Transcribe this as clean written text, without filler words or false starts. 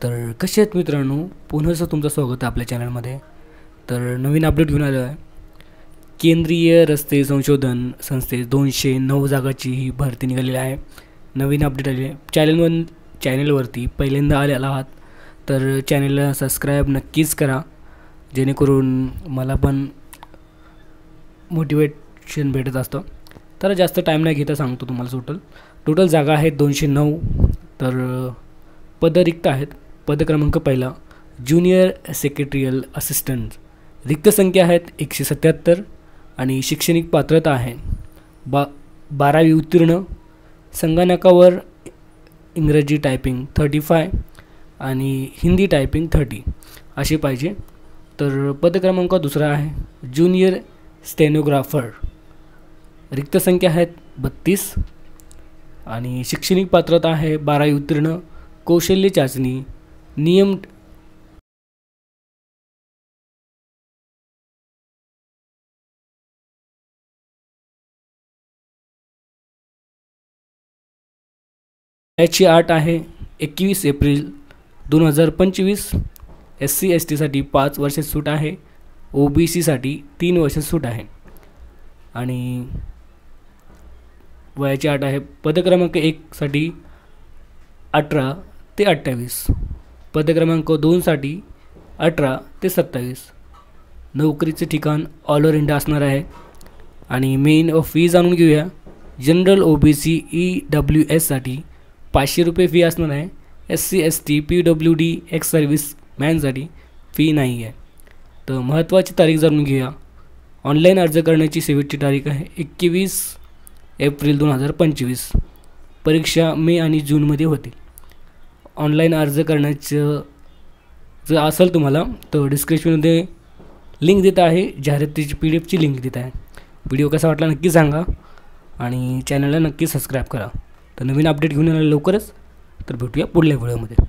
तर कसे आहेत मित्रांनो, पुन्हा तुमचं स्वागत आहे आपल्या चॅनलमध्ये। तर नवीन अपडेट घेऊन आलो आहे। केंद्रीय रस्ते संशोधन संस्थेत 209 जागाची ही भरती निघालेली आहे। नवीन अपडेट आली आहे। चॅनलवरती पहिल्यांदा आलेला आहात तर चॅनलला सबस्क्राईब नक्कीच करा, जेणेकरून मला पण मोटिवेशन भेटत असतं। तर जास्त टाईम नाही घेता सांगतो तुम्हाला। टोटल जागा आहेत 209। तर पद रिक्त आहेत। पद क्रमांक पहिला ज्युनियर सेक्रेटरियल असिस्टंट, रिक्त संख्या आहेत 177 आणि शैक्षणिक पात्रता आहे 12वी उत्तीर्ण, संगणकावर इंग्रजी टायपिंग 35 आणि हिंदी टायपिंग 30 असे पाहिजे। तर पद क्रमांक दुसरा आहे ज्युनियर स्टेनोग्राफर, रिक्त संख्या आहेत 32 आणि शैक्षणिक पात्रता आहे 12वी उत्तीर्ण, कौशल्य चाचणी नियम याची अट आहे 21 एप्रिल 2025। SC ST साठी 5 वर्ष सूट आहे, OBC साठी 3 वर्ष सूट आहे आणि वयाची अट आहे पद क्रमांक 1 साठी 18 ते 28, पद क्रमांक 2 साठी 18 ते 27। नोकरीचे ठिकाण ऑल ओव्हर इंडिया असणार आहे आणि मेन फी जाणून घेऊया। जनरल OBC EWS साठी 500 रुपये फी असणार आहे। SC ST PWD ex service मॅनसाठी फी नाही आहे। तर महत्त्वाची तारीख जाणून घेऊया। ऑनलाईन अर्ज करण्याची शेवटची तारीख आहे 21 एप्रिल 2025। परीक्षा मे आणि जूनमध्ये होतील। ऑनलाईन अर्ज करण्याचं जर असेल तुम्हाला तर डिस्क्रिप्शनमध्ये लिंक देत आहे, जाहिरातीची PDF ची लिंक देत आहे। व्हिडिओ कसा वाटला नक्की सांगा आणि चॅनलला नक्की सबस्क्राईब करा। तर नवीन अपडेट घेऊन येणार लवकरच। तर भेटूया पुढल्या व्हिडिओमध्ये।